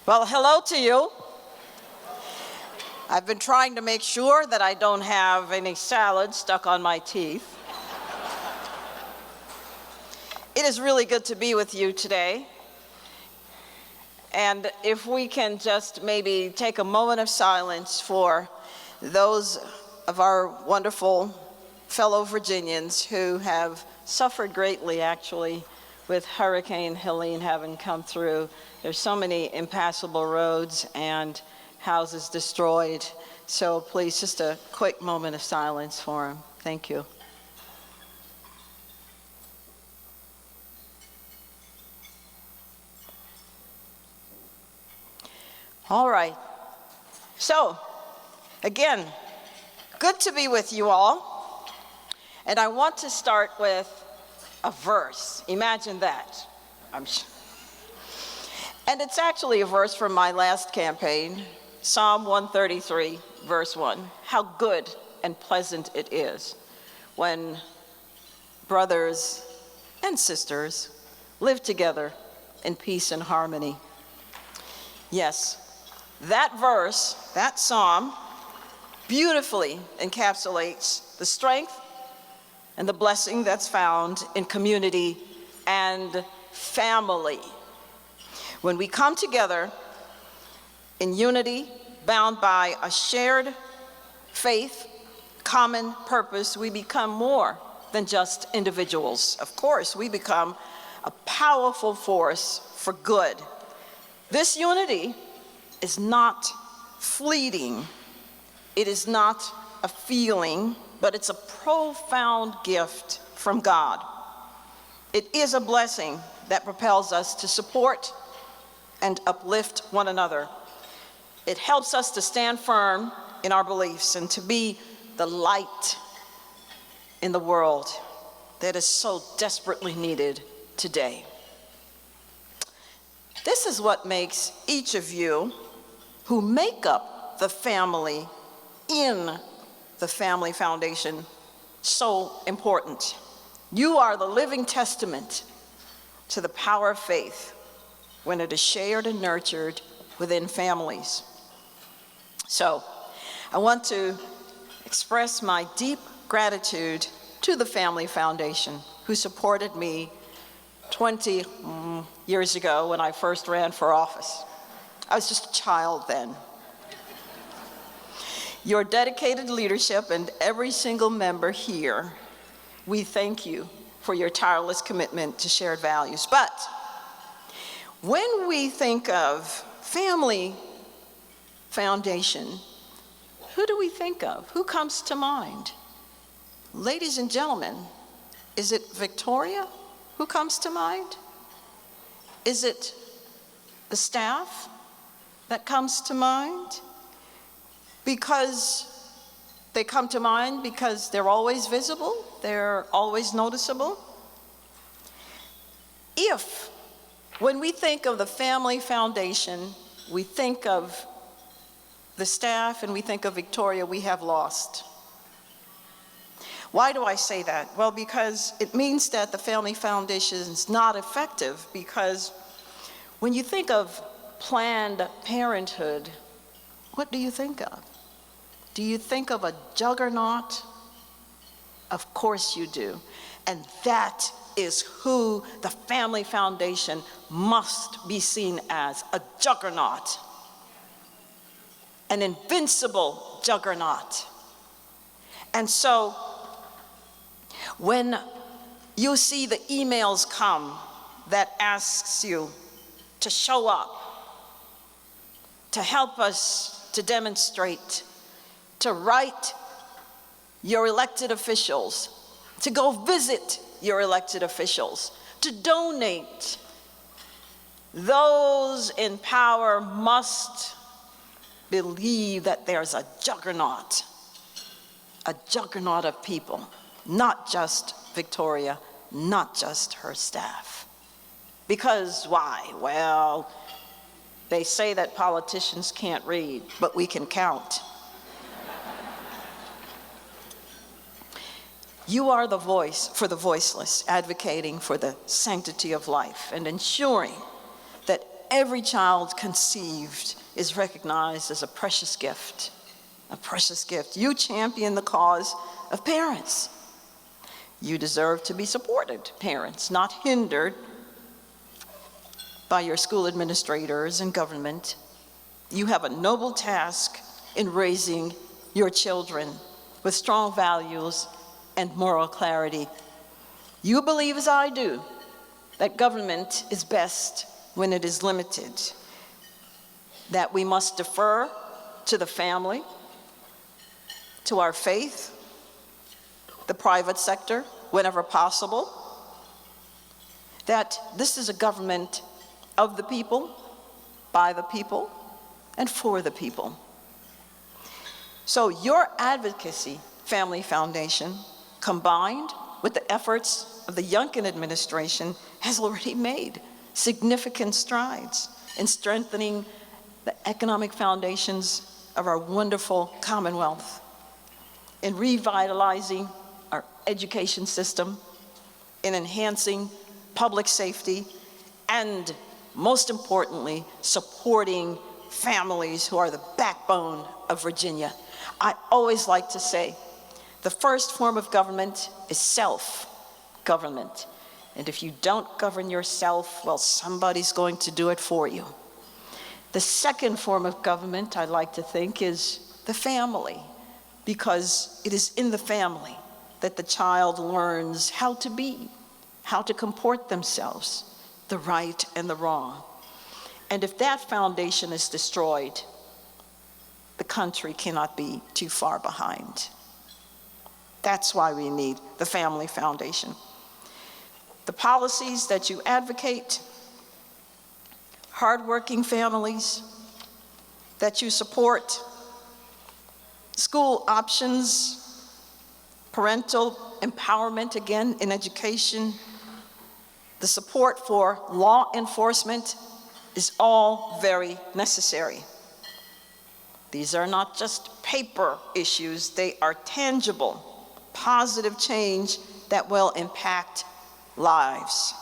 Well, hello to you. I've been trying to make sure that I don't have any salad stuck on my teeth. It is really good to be with you today. And if we can just maybe take a moment of silence for those of our wonderful fellow Virginians who have suffered greatly, actually, with Hurricane Helene having come through. There's so many impassable roads and houses destroyed. So please, just a quick moment of silence for them. Thank you. All right. So, again, good to be with you all. And I want to start with a verse. Imagine that. And it's actually a verse from my last campaign, Psalm 133, verse 1. How good and pleasant it is when brothers and sisters live together in peace and harmony. Yes, that verse, that psalm, beautifully encapsulates the strength and the blessing that's found in community and family. When we come together in unity, bound by a shared faith, common purpose, we become more than just individuals. Of course, we become a powerful force for good. This unity is not fleeting. It is not a feeling, but it's a profound gift from God. It is a blessing that propels us to support and uplift one another. It helps us to stand firm in our beliefs and to be the light in the world that is so desperately needed today. This is what makes each of you who make up the family in the Family Foundation so important. You are the living testament to the power of faith when it is shared and nurtured within families. So, I want to express my deep gratitude to the Family Foundation, who supported me 20 years ago when I first ran for office. I was just a child then. Your dedicated leadership and every single member here, we thank you for your tireless commitment to shared values. But when we think of Family Foundation, who do we think of? Who comes to mind? Ladies and gentlemen, is it Victoria who comes to mind? Is it the staff that comes to mind? Because they come to mind because they're always visible, they're always noticeable. If, when we think of the Family Foundation, we think of the staff and we think of Victoria, we have lost. Why do I say that? Well, because it means that the Family Foundation is not effective, because when you think of Planned Parenthood, what do you think of? Do you think of a juggernaut? Of course you do. And that is who the Family Foundation must be seen as, a juggernaut. An invincible juggernaut. And so, when you see the emails come that asks you to show up, to help us to demonstrate, to write your elected officials, to go visit your elected officials, to donate, those in power must believe that there's a juggernaut of people, not just Victoria, not just her staff. Because why? Well, they say that politicians can't read, but we can count. You are the voice for the voiceless, advocating for the sanctity of life and ensuring that Every child conceived is recognized as a precious gift, a precious gift. You champion the cause of parents. You deserve to be supported, parents, not hindered by your school administrators and government. You have a noble task in raising your children with strong values and moral clarity. You believe, as I do, that government is best when it is limited, that we must defer to the family, to our faith, the private sector, whenever possible, that this is a government of the people, by the people, and for the people. So your advocacy, Family Foundation, combined with the efforts of the Youngkin administration, has already made significant strides in strengthening the economic foundations of our wonderful Commonwealth, in revitalizing our education system, in enhancing public safety, and most importantly, supporting families who are the backbone of Virginia. I always like to say, the first form of government is self-government. And if you don't govern yourself, well, somebody's going to do it for you. The second form of government, I like to think, is the family, because it is in the family that the child learns how to be, how to comport themselves, the right and the wrong. And if that foundation is destroyed, the country cannot be too far behind. That's why we need the Family Foundation. The policies that you advocate, hardworking families that you support, school options, parental empowerment, again, in education, the support for law enforcement is all very necessary. These are not just paper issues, they are tangible, positive change that will impact lives.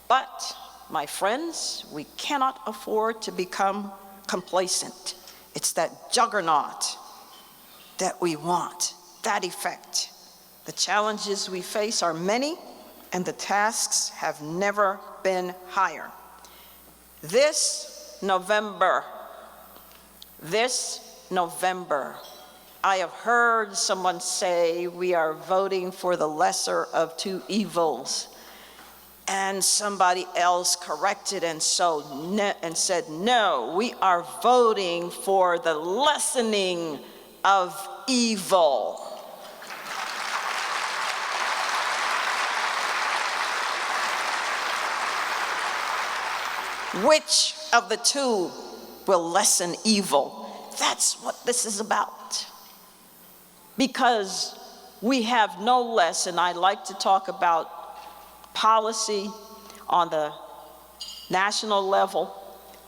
But, my friends, we cannot afford to become complacent. It's that juggernaut that we want, that effect. The challenges we face are many, and the tasks have never been higher. This November, I have heard someone say we are voting for the lesser of two evils. And somebody else corrected and said, no, we are voting for the lessening of evil. Which of the two will lessen evil? That's what this is about. Because we have no less, and I like to talk about policy on the national level,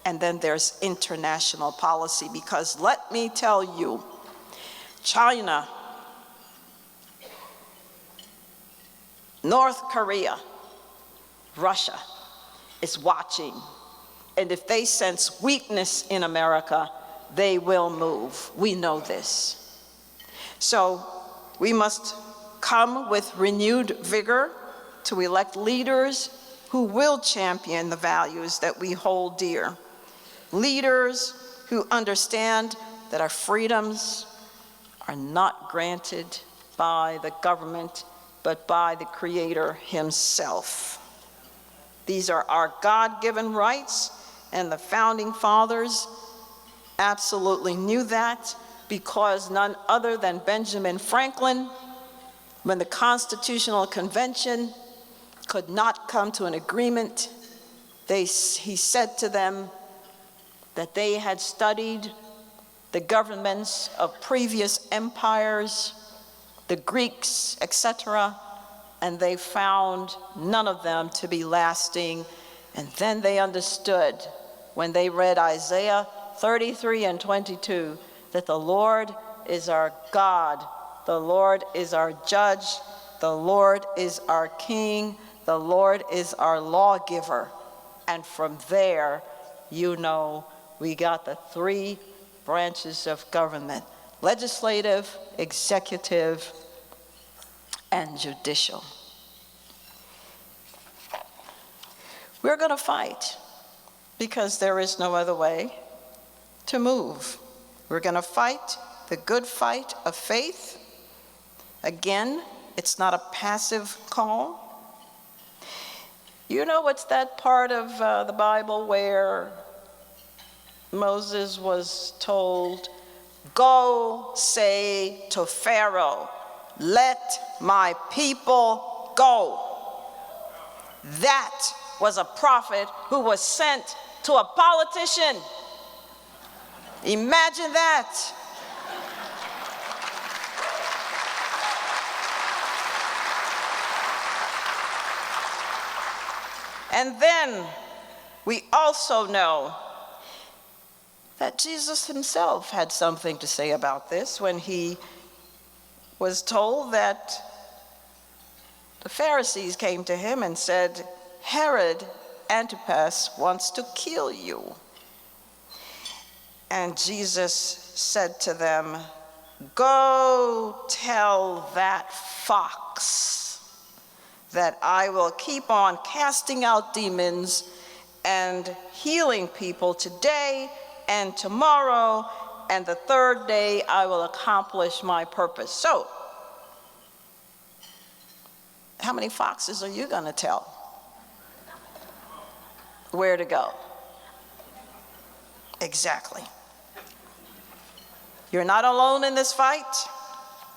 and then there's international policy, because let me tell you, China, North Korea, Russia is watching, and if they sense weakness in America, they will move. We know this. So we must come with renewed vigor to elect leaders who will champion the values that we hold dear. Leaders who understand that our freedoms are not granted by the government, but by the Creator Himself. These are our God-given rights, and the Founding Fathers absolutely knew that, because none other than Benjamin Franklin, when the Constitutional Convention could not come to an agreement, he said to them that they had studied the governments of previous empires, the Greeks, etc., and they found none of them to be lasting. And then they understood, when they read Isaiah 33 and 22, that the Lord is our God, the Lord is our judge, the Lord is our king, the Lord is our lawgiver. And from there, you know we got the three branches of government: legislative, executive, and judicial. We're going to fight because there is no other way to move. We're going to fight the good fight of faith. Again, it's not a passive call. You know, it's that part of the Bible where Moses was told, "Go say to Pharaoh, let my people go." That was a prophet who was sent to a politician. Imagine that. And then we also know that Jesus himself had something to say about this when he was told that the Pharisees came to him and said, "Herod Antipas wants to kill you." And Jesus said to them, "Go tell that fox that I will keep on casting out demons and healing people today and tomorrow, and the third day I will accomplish my purpose." So, how many foxes are you going to tell where to go? Exactly. You're not alone in this fight.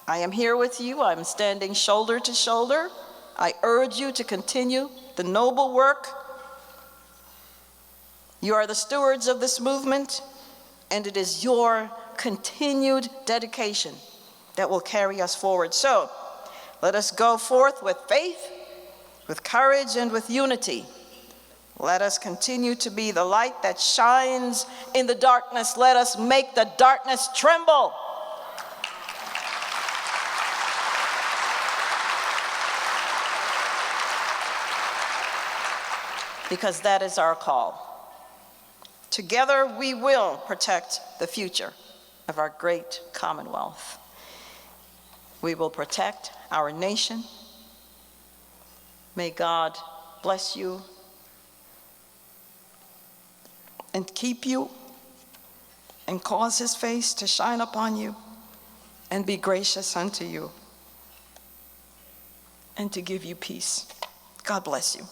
I am here with you. I'm standing shoulder to shoulder. I urge you to continue the noble work. You are the stewards of this movement, and it is your continued dedication that will carry us forward. So, let us go forth with faith, with courage, and with unity. Let us continue to be the light that shines in the darkness. Let us make the darkness tremble. Because that is our call. Together we will protect the future of our great Commonwealth. We will protect our nation. May God bless you and keep you and cause his face to shine upon you and be gracious unto you and to give you peace. God bless you.